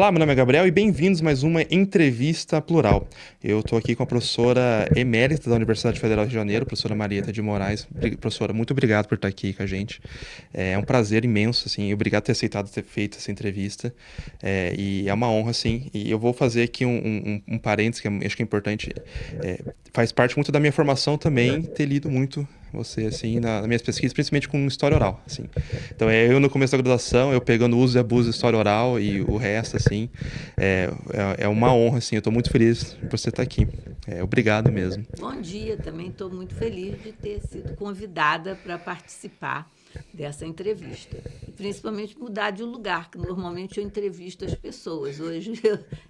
Olá, meu nome é Gabriel e bem-vindos a mais uma entrevista plural. Eu estou aqui com a professora emérita da Universidade Federal do Rio de Janeiro, professora Marieta de Moraes. Professora, muito obrigado por estar aqui com a gente. É um prazer imenso, assim, e obrigado por ter aceitado ter feito essa entrevista. E é uma honra, assim, e eu vou fazer aqui um parênteses que acho que é importante. Faz parte muito da minha formação também ter lido muito você, assim, nas minhas pesquisas, principalmente com história oral, assim. Então, eu no começo da graduação, eu pegando uso e abuso de história oral e o resto, assim, é uma honra, assim, eu estou muito feliz por você estar aqui. Obrigado mesmo. Bom dia, também estou muito feliz de ter sido convidada para participar dessa entrevista. E principalmente mudar de lugar, que normalmente eu entrevisto as pessoas. Hoje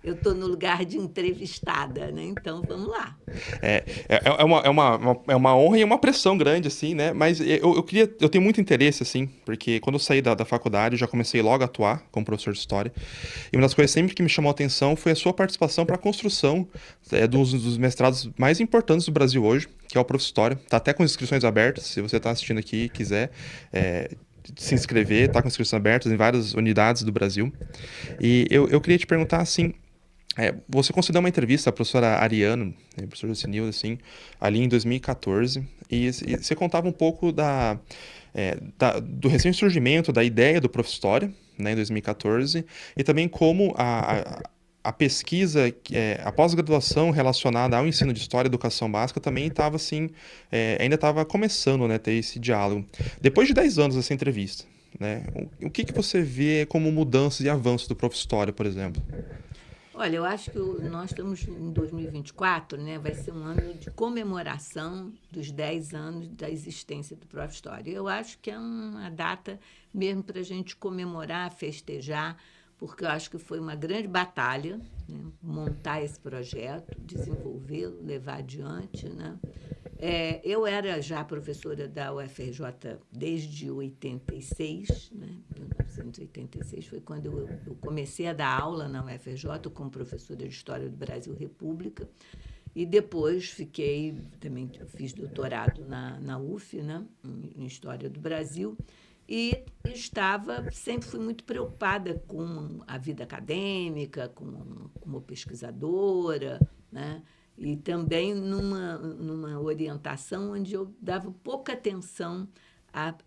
eu estou no lugar de entrevistada, né? Então vamos lá. É uma honra e uma pressão grande, assim, né? Mas eu tenho muito interesse, assim, porque quando eu saí da faculdade, eu já comecei logo a atuar como professor de história. E uma das coisas sempre que me chamou a atenção foi a sua participação para a construção dos mestrados mais importantes do Brasil hoje, que é o Prof. História. Tá até com inscrições abertas, se você está assistindo aqui e quiser é, se inscrever, tá com inscrições abertas em várias unidades do Brasil. E eu queria te perguntar, assim, você concedeu uma entrevista à professora Ariano, professora Jocinildo, assim, ali em 2014, e você contava um pouco do recém-surgimento da ideia do Prof. História, né, em 2014, e também como a pesquisa, a pós-graduação relacionada ao ensino de História e Educação Básica também estava assim, ainda estava começando, né, ter esse diálogo. Depois de 10 anos dessa entrevista, né, o que você vê como mudanças e avanços do Prof. História, por exemplo? Olha, eu acho que nós estamos em 2024, né? Vai ser um ano de comemoração dos 10 anos da existência do Prof. História. Eu acho que é uma data mesmo para a gente comemorar, festejar, porque eu acho que foi uma grande batalha, né? Montar esse projeto, desenvolvê-lo, levar adiante, né? Eu era já professora da UFRJ desde 86, né? 1986 foi quando eu comecei a dar aula na UFRJ como professora de História do Brasil República. E depois também fiz doutorado na UF, né? Em História do Brasil. E sempre fui muito preocupada com a vida acadêmica, como pesquisadora, né? E também numa orientação onde eu dava pouca atenção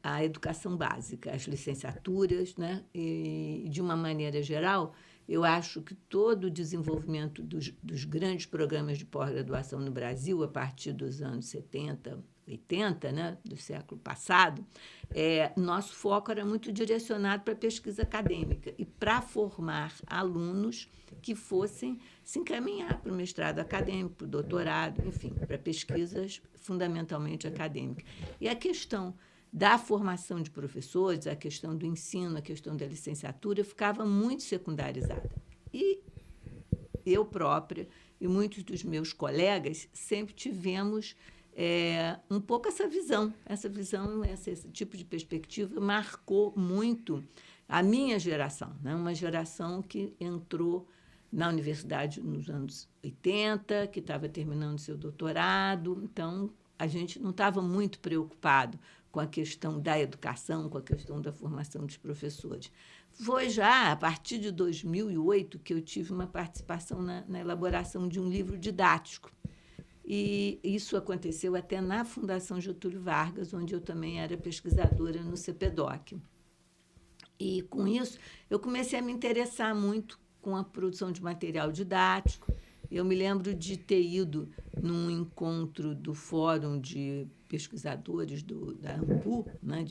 à educação básica, às licenciaturas, né? E, de uma maneira geral, eu acho que todo o desenvolvimento dos grandes programas de pós-graduação no Brasil, a partir dos anos 70, 80, né, do século passado, nosso foco era muito direcionado para a pesquisa acadêmica e para formar alunos que fossem se encaminhar para o mestrado acadêmico, para o doutorado, enfim, para pesquisas fundamentalmente acadêmicas. E a questão da formação de professores, a questão do ensino, a questão da licenciatura ficava muito secundarizada. E eu própria e muitos dos meus colegas sempre tivemos um pouco esse tipo de perspectiva marcou muito a minha geração, né? Uma geração que entrou na universidade nos anos 80, que estava terminando seu doutorado, então a gente não estava muito preocupado com a questão da educação, com a questão da formação dos professores. Foi já a partir de 2008 que eu tive uma participação na elaboração de um livro didático. E isso aconteceu até na Fundação Getúlio Vargas, onde eu também era pesquisadora no CPDOC. E, com isso, eu comecei a me interessar muito com a produção de material didático. Eu me lembro de ter ido num encontro do Fórum de Pesquisadores da AMPU, né,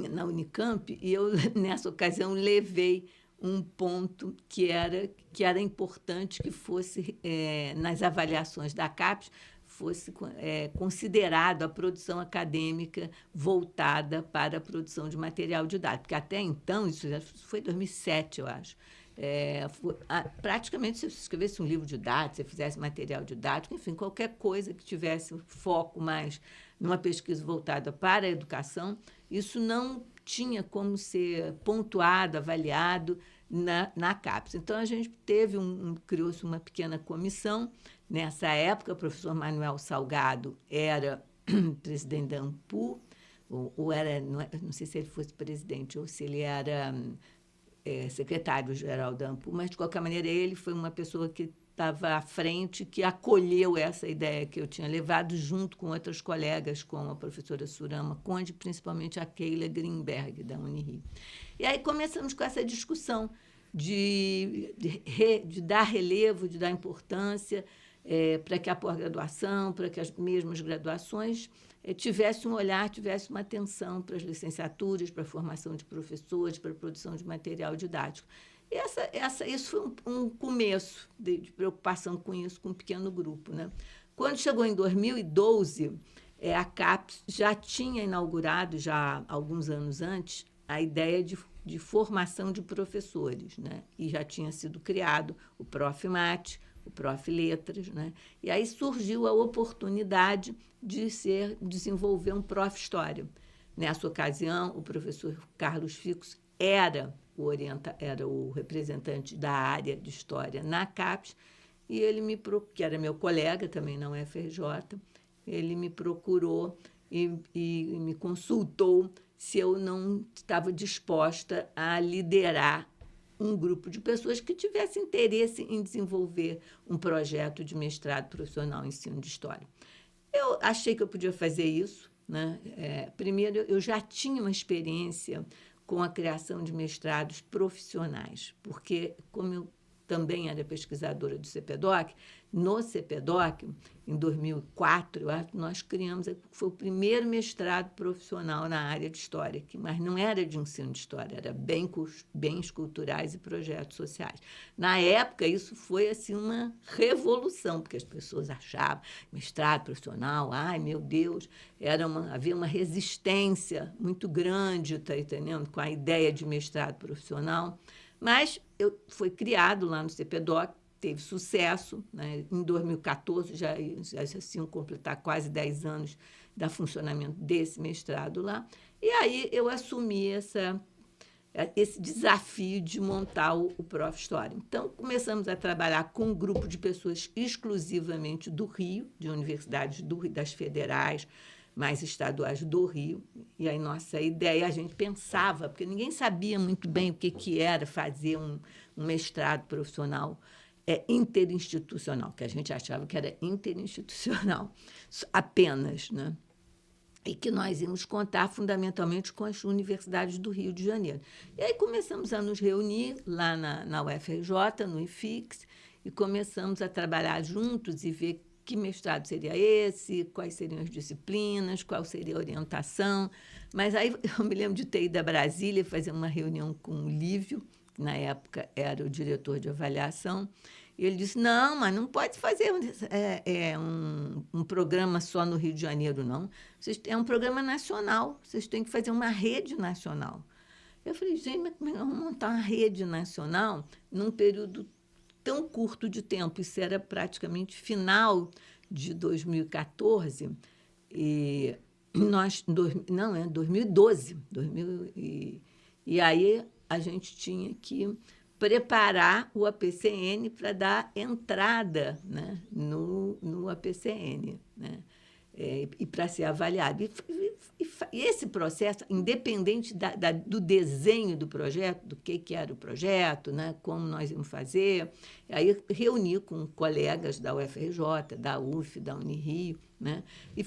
na Unicamp, e eu, nessa ocasião, levei um ponto que era importante que fosse, nas avaliações da CAPES, fosse considerado a produção acadêmica voltada para a produção de material didático. Porque até então, isso já foi em 2007, eu acho, praticamente, se você escrevesse um livro didático, se fizesse material didático, enfim, qualquer coisa que tivesse foco mais numa pesquisa voltada para a educação, isso não tinha como ser pontuado, avaliado na CAPES. Então, a gente criou-se uma pequena comissão. Nessa época, o professor Manuel Salgado era presidente da AMPU, ou era, não sei se ele fosse presidente ou se ele era secretário-geral da ANPU, mas, de qualquer maneira, ele foi uma pessoa que estava à frente, que acolheu essa ideia que eu tinha levado junto com outras colegas, como a professora Surama Conde, principalmente a Keila Greenberg, da Unirio. E aí começamos com essa discussão de dar relevo, de dar importância para que a pós-graduação, para que as mesmas graduações tivesse um olhar, tivesse uma atenção para as licenciaturas, para a formação de professores, para a produção de material didático. E isso foi um começo de preocupação com isso, com um pequeno grupo, né? Quando chegou em 2012, a CAPES já tinha inaugurado, já alguns anos antes, a ideia de formação de professores, né? E já tinha sido criado o Prof. Mate, o Prof. Letras, né? E aí surgiu a oportunidade de desenvolver um Prof. História. Nessa ocasião, o professor Carlos Ficos era o representante da área de História na CAPES, e ele que era meu colega também na UFRJ, ele me procurou e me consultou se eu não estava disposta a liderar um grupo de pessoas que tivesse interesse em desenvolver um projeto de mestrado profissional em ensino de História. Eu achei que eu podia fazer isso, né? Primeiro, eu já tinha uma experiência com a criação de mestrados profissionais, porque, como eu também era pesquisadora do CPDOC, no CPDOC, em 2004, eu acho que nós criamos, foi o primeiro mestrado profissional na área de História, mas não era de ensino de História, era bens culturais e projetos sociais. Na época, isso foi assim, uma revolução, porque as pessoas achavam mestrado profissional, ai, meu Deus, havia uma resistência muito grande, tá entendendo, com a ideia de mestrado profissional. Mas foi criado lá no CPDOC, teve sucesso, né? Em 2014, já iam completar quase 10 anos do funcionamento desse mestrado lá. E aí eu assumi esse desafio de montar o Prof. História. Então, começamos a trabalhar com um grupo de pessoas exclusivamente do Rio, de universidades do Rio, das federais, mais estaduais do Rio. E aí nossa ideia, a gente pensava, porque ninguém sabia muito bem o que era fazer um mestrado profissional interinstitucional, que a gente achava que era interinstitucional apenas, né? E que nós íamos contar fundamentalmente com as universidades do Rio de Janeiro. E aí começamos a nos reunir lá na UFRJ, no IFIX, e começamos a trabalhar juntos e ver que mestrado seria esse, quais seriam as disciplinas, qual seria a orientação. Mas aí eu me lembro de ter ido a Brasília fazer uma reunião com o Lívio, que na época era o diretor de avaliação, e ele disse, não, mas não pode fazer um programa só no Rio de Janeiro, não. É um programa nacional, vocês têm que fazer uma rede nacional. Eu falei, gente, mas como é que vamos montar uma rede nacional num período tão curto de tempo? Isso era praticamente final de 2014, e 2012. E aí a gente tinha que preparar o APCN para dar entrada, né, no APCN, né, e para ser avaliado. E esse processo, independente do desenho do projeto, do que era o projeto, né, como nós íamos fazer, aí reuni com colegas da UFRJ, da UF, da Unirio, né, e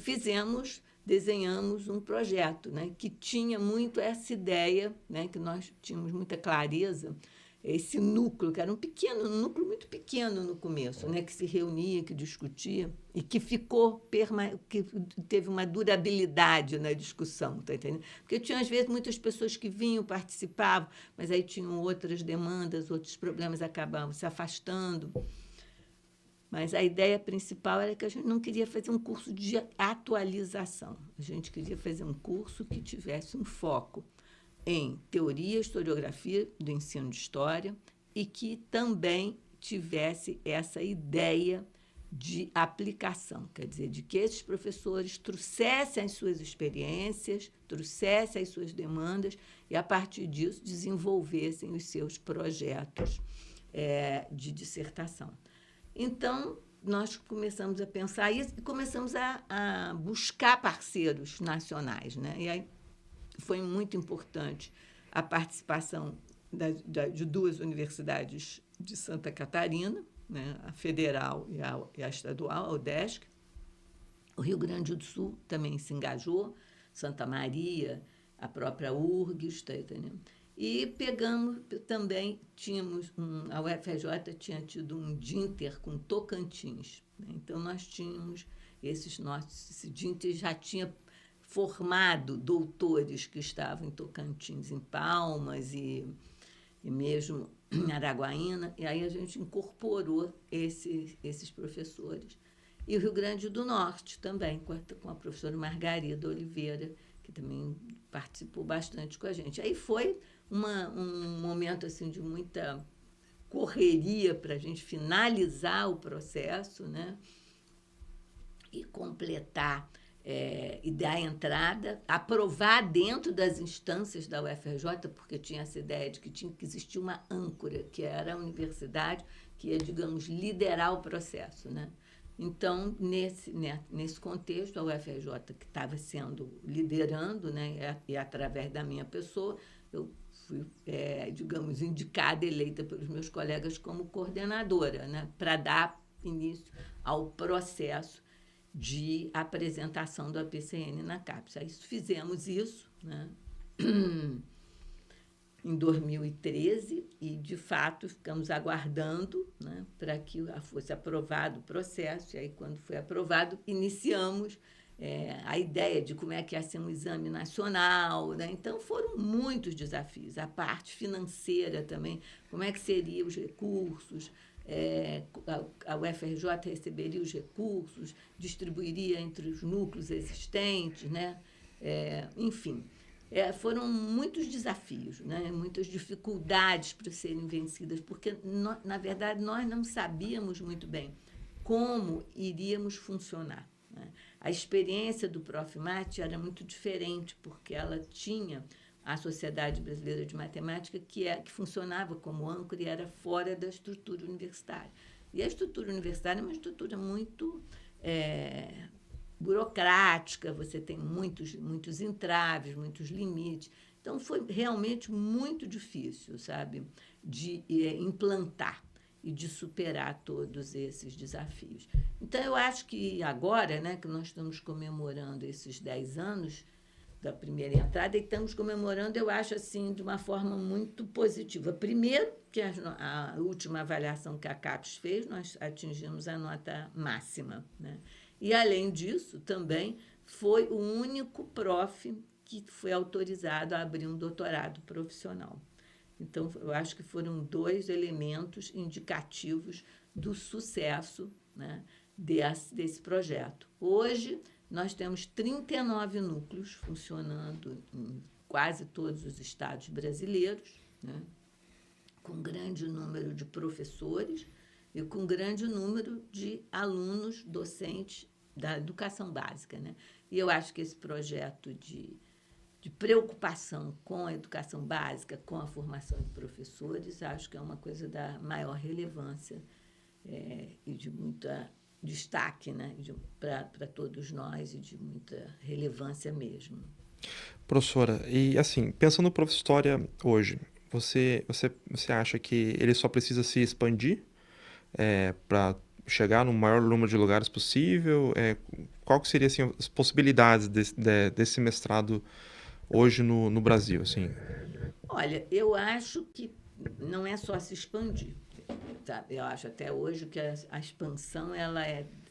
desenhamos um projeto, né, que tinha muito essa ideia, né, que nós tínhamos muita clareza, esse núcleo, que era um núcleo muito pequeno no começo, né, que se reunia, que discutia, e que que teve uma durabilidade na discussão, tá entendendo? Porque tinha, às vezes, muitas pessoas que vinham, participavam, mas aí tinham outras demandas, outros problemas, acabavam se afastando. Mas a ideia principal era que a gente não queria fazer um curso de atualização, a gente queria fazer um curso que tivesse um foco em teoria e historiografia do ensino de história e que também tivesse essa ideia de aplicação, quer dizer, de que esses professores trouxessem as suas experiências, trouxessem as suas demandas e, a partir disso, desenvolvessem os seus projetos de dissertação. Então, nós começamos a pensar isso e começamos a buscar parceiros nacionais, né? E aí foi muito importante a participação de duas universidades de Santa Catarina, né, a federal e a estadual, a UDESC. O Rio Grande do Sul também se engajou, Santa Maria, a própria URGS, está entendendo? E pegamos também, a UFRJ tinha tido um DINTER com Tocantins, né? Então nós tínhamos esse DINTER já tinha formado doutores que estavam em Tocantins, em Palmas e mesmo em Araguaína, e aí a gente incorporou esses professores. E o Rio Grande do Norte também, com a professora Margarida Oliveira, que também participou bastante com a gente. Aí foi um momento assim, de muita correria para a gente finalizar o processo, né? E completar e dar a entrada, aprovar dentro das instâncias da UFRJ, porque tinha essa ideia de que tinha que existir uma âncora, que era a universidade que ia, digamos, liderar o processo, né? Então, nesse contexto, a UFRJ, que estava liderando, né, e através da minha pessoa, eu fui, digamos, indicada, eleita pelos meus colegas como coordenadora, né, para dar início ao processo de apresentação do APCN na CAPES. Aí fizemos isso, né, em 2013 e, de fato, ficamos aguardando, né, para que fosse aprovado o processo. E aí, quando foi aprovado, iniciamos a ideia de como é que ia ser um exame nacional, né? Então, foram muitos desafios. A parte financeira também, como é que seriam os recursos, a UFRJ receberia os recursos, distribuiria entre os núcleos existentes, né? Enfim, foram muitos desafios, né? Muitas dificuldades para serem vencidas, porque, na verdade, nós não sabíamos muito bem como iríamos funcionar, né? A experiência do Profmat era muito diferente, porque ela tinha a Sociedade Brasileira de Matemática, que funcionava como âncora e era fora da estrutura universitária. E a estrutura universitária é uma estrutura muito burocrática, você tem muitos entraves, muitos limites. Então, foi realmente muito difícil, sabe, de implantar e de superar todos esses desafios. Então, eu acho que agora, né, que nós estamos comemorando esses 10 anos da primeira entrada, e estamos comemorando, eu acho, assim, de uma forma muito positiva. Primeiro, que a última avaliação que a CAPES fez, nós atingimos a nota máxima, né? E, além disso, também foi o único prof que foi autorizado a abrir um doutorado profissional. Então, eu acho que foram 2 elementos indicativos do sucesso, né, desse projeto. Hoje, nós temos 39 núcleos funcionando em quase todos os estados brasileiros, né, com grande número de professores e com grande número de alunos docentes da educação básica, né? E eu acho que esse projeto de preocupação com a educação básica, com a formação de professores, acho que é uma coisa da maior relevância e de muita destaque, né, para todos nós, e de muita relevância mesmo. Professora, e assim, pensando no Prof. História hoje, você acha que ele só precisa se expandir para chegar no maior número de lugares possível? Qual que seria assim, as possibilidades desse mestrado hoje no Brasil, assim? Olha, eu acho que não é só se expandir, sabe? Eu acho até hoje que a expansão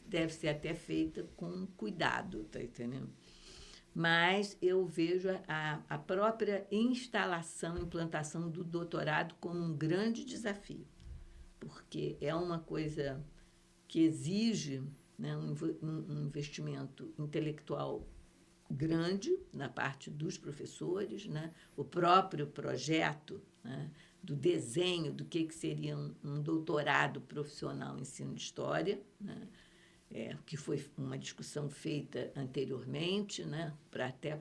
deve ser até feita com cuidado, tá entendendo? Mas eu vejo a própria implantação do doutorado como um grande desafio, porque é uma coisa que exige, né, um investimento intelectual grande na parte dos professores, né? O próprio projeto, né, do desenho do que seria um doutorado profissional em ensino de história, né? Que foi uma discussão feita anteriormente, né, para até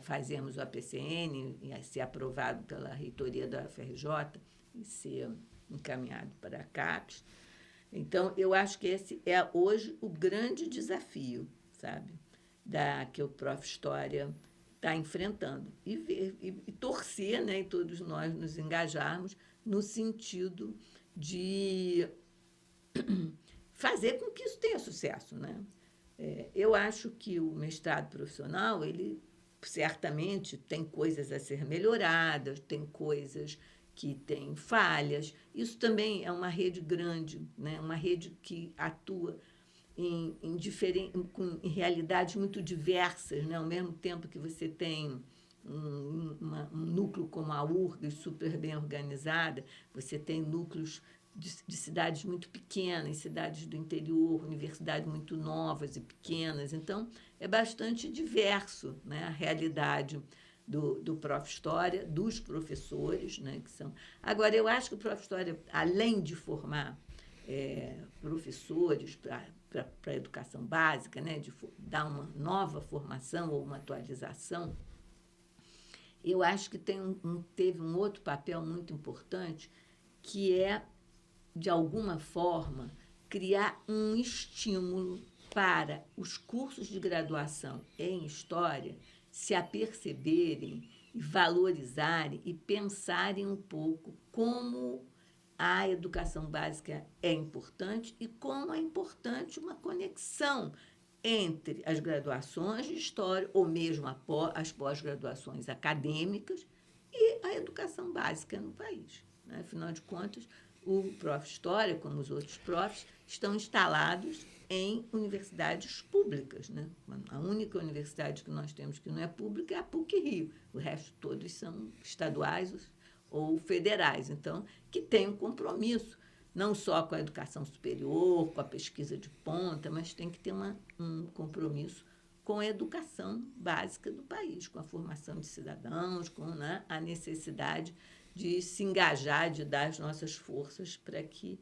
fazermos o APCN e ser aprovado pela reitoria da UFRJ e ser encaminhado para a CAPES. Então, eu acho que esse é hoje o grande desafio, sabe, que o Prof. História está enfrentando. E torcer, né, e todos nós nos engajarmos no sentido de fazer com que isso tenha sucesso, né? Eu acho que o mestrado profissional, ele certamente tem coisas a ser melhoradas, tem coisas que têm falhas. Isso também é uma rede grande, né? Uma rede que atua em realidades muito diversas, né? Ao mesmo tempo que você tem um núcleo como a URGS, super bem organizada, você tem núcleos de cidades muito pequenas, cidades do interior, universidades muito novas e pequenas. Então, é bastante diverso, né, a realidade do Prof. História, dos professores, né, que são... Agora, eu acho que o Prof. História, além de formar professores para a educação básica, né, de dar uma nova formação ou uma atualização, eu acho que teve um outro papel muito importante, que é, de alguma forma, criar um estímulo para os cursos de graduação em História se aperceberem, valorizarem e pensarem um pouco como a educação básica é importante e como é importante uma conexão entre as graduações de História, ou mesmo as pós-graduações acadêmicas, e a educação básica no país, né? Afinal de contas, o Prof. História, como os outros profs, estão instalados em universidades públicas, né? A única universidade que nós temos que não é pública é a PUC-Rio. O resto todos são estaduais ou federais. Então, que tem um compromisso, não só com a educação superior, com a pesquisa de ponta, mas tem que ter um compromisso com a educação básica do país, com a formação de cidadãos, com, né, a necessidade de se engajar, de dar as nossas forças para que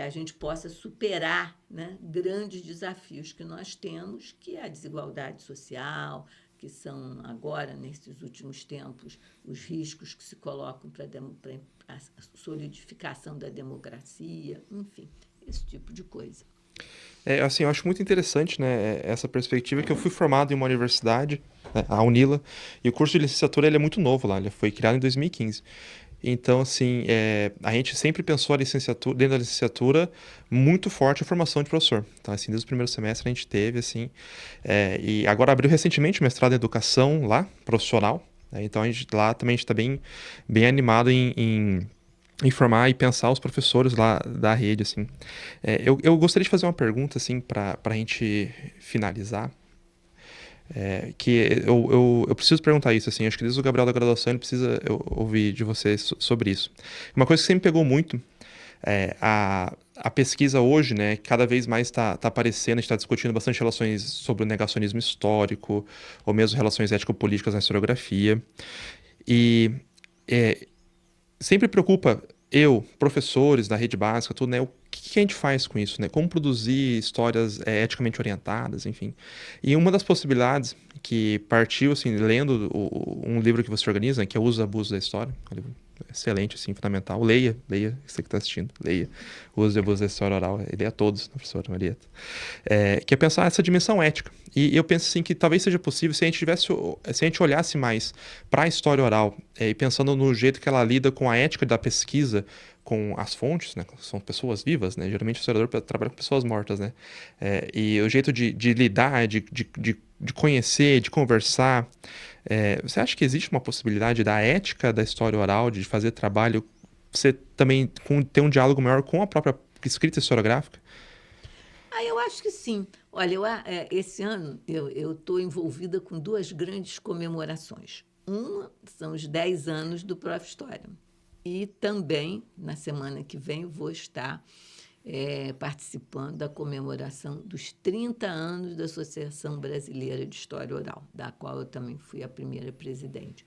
a gente possa superar, né, grandes desafios que nós temos, que é a desigualdade social, que são agora, nesses últimos tempos, os riscos que se colocam para a solidificação da democracia, enfim, esse tipo de coisa. Assim, eu acho muito interessante, né, essa perspectiva que eu fui formado em uma universidade, né, a Unila, e o curso de licenciatura ele é muito novo lá, ele foi criado em 2015. Então, assim, a gente sempre pensou a licenciatura, dentro da licenciatura, muito forte a formação de professor. Então, assim, desde o primeiro semestre a gente teve, assim, e agora abriu recentemente o mestrado em educação lá, profissional, né? Então, a gente lá também está bem, bem animado em informar e pensar os professores lá da rede, assim. Eu gostaria de fazer uma pergunta, assim, para a gente finalizar. Que eu preciso perguntar isso, assim, acho que desde o Gabriel da graduação ele precisa ouvir de vocês sobre isso. Uma coisa que sempre pegou muito a pesquisa hoje, né, cada vez mais está aparecendo, a gente está discutindo bastante relações sobre o negacionismo histórico, ou mesmo relações ético-políticas na historiografia, e sempre preocupa professores da rede básica, tudo, né? O que a gente faz com isso, né? Como produzir histórias eticamente orientadas, enfim. E uma das possibilidades que partiu, assim, lendo um livro que você organiza, né, que é o Uso e Abuso da História, um livro excelente, assim, fundamental. Leia, você que está assistindo, leia. O Uso e Abuso da História Oral, leia todos, professora Marieta. Que é pensar essa dimensão ética. E eu penso assim que talvez seja possível se a gente olhasse mais para a história oral e pensando no jeito que ela lida com a ética da pesquisa, com as fontes, né? São pessoas vivas, né? Geralmente o historiador trabalha com pessoas mortas, né? E o jeito de lidar, de conhecer, de conversar. Você acha que existe uma possibilidade da ética da história oral, de fazer trabalho, você também ter um diálogo maior com a própria escrita historiográfica? Eu acho que sim. Olha, esse ano eu estou envolvida com duas grandes comemorações. Uma são os 10 anos do Prof. História. E também, na semana que vem, vou estar participando da comemoração dos 30 anos da Associação Brasileira de História Oral, da qual eu também fui a primeira presidente.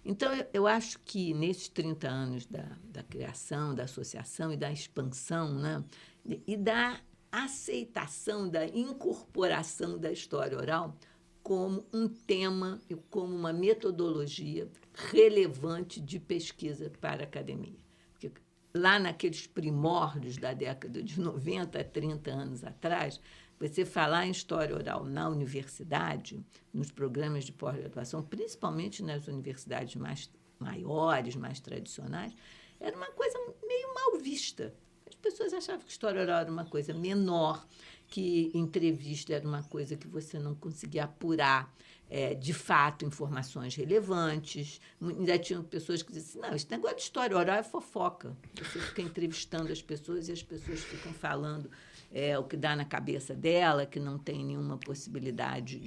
Então, eu acho que nesses 30 anos da criação, da associação e da expansão, né, e da aceitação, da incorporação da história oral como um tema e como uma metodologia relevante de pesquisa para a academia. Porque lá naqueles primórdios da década de 90, 30 anos atrás, você falar em história oral na universidade, nos programas de pós-graduação, principalmente nas universidades mais maiores, mais tradicionais, era uma coisa meio mal vista. As pessoas achavam que história oral era uma coisa menor, que entrevista era uma coisa que você não conseguia apurar, de fato, informações relevantes. Ainda tinham pessoas que diziam assim, não, esse negócio de história oral é fofoca. Você fica entrevistando as pessoas e as pessoas ficam falando o que dá na cabeça dela, que não tem nenhuma possibilidade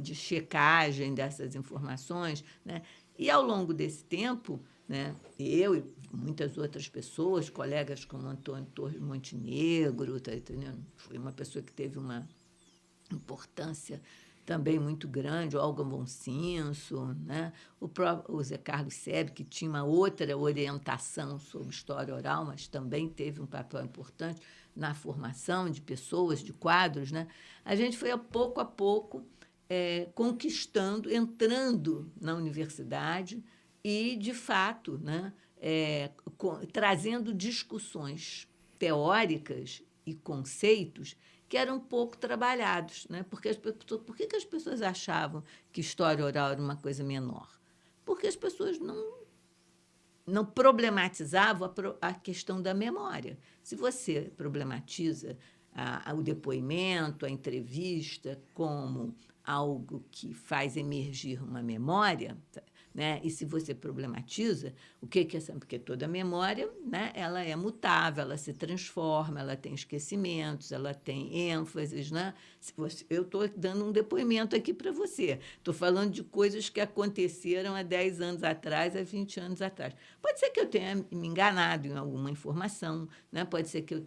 de checagem dessas informações, né? E, ao longo desse tempo, né, eu e muitas outras pessoas, colegas como Antônio Torres Montenegro, tá entendendo? Foi uma pessoa que teve uma importância também muito grande, o Olga Boncinso, né? O Zé Carlos Sebe, que tinha uma outra orientação sobre história oral, mas também teve um papel importante na formação de pessoas, de quadros, né? A gente foi, a pouco, conquistando, entrando na universidade e, de fato, né, trazendo discussões teóricas e conceitos que eram pouco trabalhados, né? Porque por que as pessoas achavam que história oral era uma coisa menor? Porque as pessoas não problematizavam a questão da memória. Se você problematiza o depoimento, a entrevista, como algo que faz emergir uma memória, né? E se você problematiza, o que é essa? Porque toda memória, né, ela é mutável, ela se transforma, ela tem esquecimentos, ela tem ênfases, né? Eu estou dando um depoimento aqui para você. Estou falando de coisas que aconteceram há 10 anos atrás, há 20 anos atrás. Pode ser que eu tenha me enganado em alguma informação, né? Pode ser que eu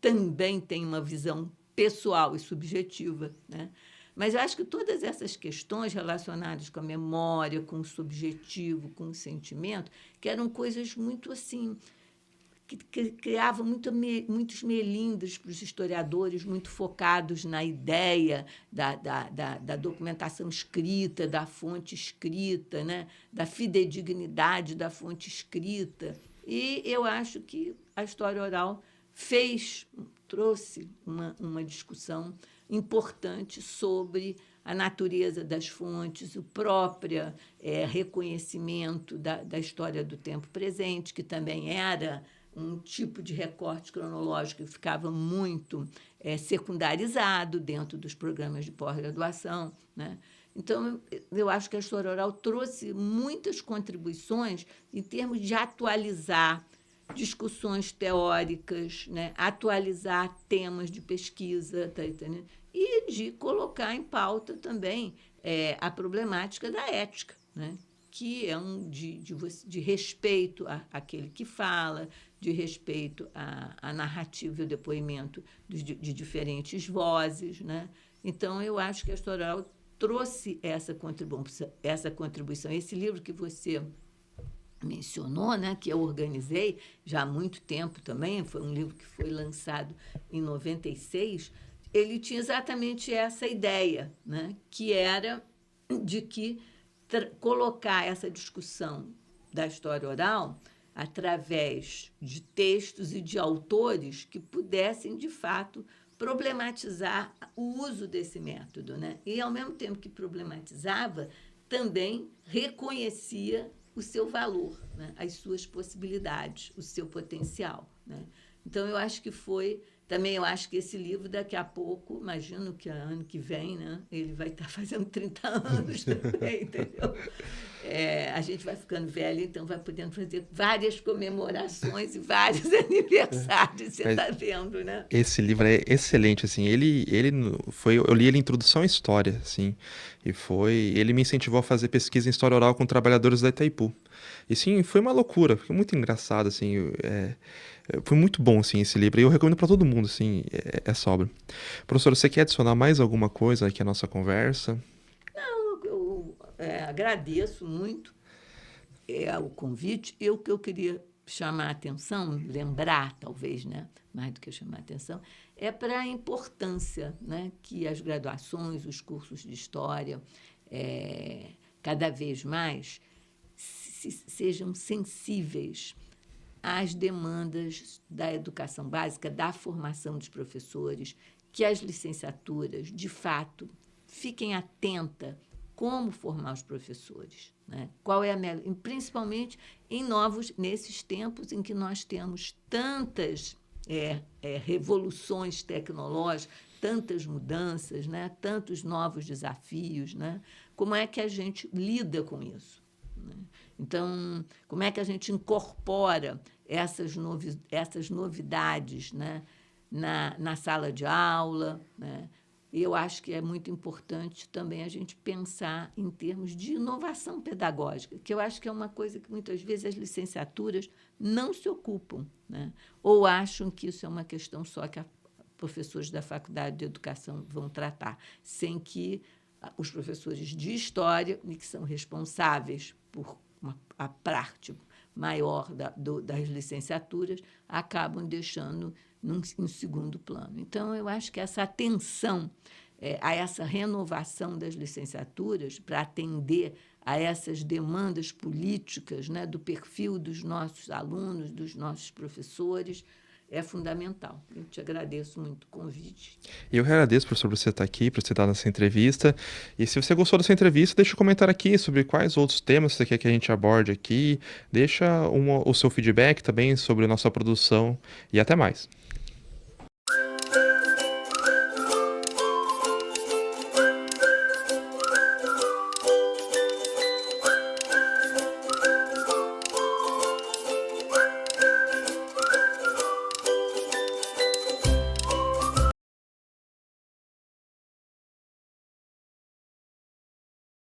também tenha uma visão pessoal e subjetiva, né? Mas eu acho que todas essas questões relacionadas com a memória, com o subjetivo, com o sentimento, que eram coisas muito assim, que criavam muitos melindres para os historiadores, muito focados na ideia da documentação escrita, da fonte escrita, né? Da fidedignidade da fonte escrita. E eu acho que a história oral trouxe uma discussão importante sobre a natureza das fontes, o próprio reconhecimento da história do tempo presente, que também era um tipo de recorte cronológico que ficava muito secundarizado dentro dos programas de pós-graduação, né? Então, eu acho que a história oral trouxe muitas contribuições em termos de atualizar discussões teóricas, né? Atualizar temas de pesquisa, tá entendendo? E de colocar em pauta também a problemática da ética, né? Que é de respeito àquele que fala, de respeito à narrativa e ao depoimento de diferentes vozes, né? Então, eu acho que a história oral trouxe essa contribuição. Esse livro que você mencionou, né, que eu organizei já há muito tempo também, foi um livro que foi lançado em 96, ele tinha exatamente essa ideia, né, que era de que colocar essa discussão da história oral através de textos e de autores que pudessem, de fato, problematizar o uso desse método, né? E, ao mesmo tempo que problematizava, também reconhecia o seu valor, né? As suas possibilidades, o seu potencial, né? Então, eu acho que esse livro, daqui a pouco, imagino que ano que vem, né, ele vai estar fazendo 30 anos também, entendeu? A gente vai ficando velho, então vai podendo fazer várias comemorações e vários aniversários, você está vendo, né? Esse livro é excelente, assim, eu li ele em Introdução à História, assim, ele me incentivou a fazer pesquisa em História Oral com trabalhadores da Itaipu. E sim, foi uma loucura, foi muito engraçado, assim, foi muito bom, assim, esse livro, e eu recomendo para todo mundo, assim, essa obra. Professor, você quer adicionar mais alguma coisa aqui à nossa conversa? Eu agradeço muito o convite. O que eu queria chamar a atenção, lembrar talvez, né, mais do que chamar a atenção, é para a importância, né, que as graduações, os cursos de história, cada vez mais sejam sensíveis às demandas da educação básica, da formação dos professores, que as licenciaturas, de fato, fiquem atentas como formar os professores, né? Qual é a melhor, principalmente nesses tempos em que nós temos tantas revoluções tecnológicas, tantas mudanças, né? Tantos novos desafios, né? Como é que a gente lida com isso, né? Então, como é que a gente incorpora essas novidades, né? Na sala de aula, né? E eu acho que é muito importante também a gente pensar em termos de inovação pedagógica, que eu acho que é uma coisa que muitas vezes as licenciaturas não se ocupam, né? Ou acham que isso é uma questão só que professores da Faculdade de Educação vão tratar, sem que os professores de História, que são responsáveis por a parte maior das licenciaturas, acabam deixando em segundo plano. Então, eu acho que essa atenção a essa renovação das licenciaturas para atender a essas demandas políticas, né, do perfil dos nossos alunos, dos nossos professores, é fundamental. Eu te agradeço muito o convite. Eu que agradeço, professor, por você estar aqui, por você estar nessa entrevista. E se você gostou dessa entrevista, deixa um comentário aqui sobre quais outros temas você quer que a gente aborde aqui. Deixa o seu feedback também sobre a nossa produção. E até mais.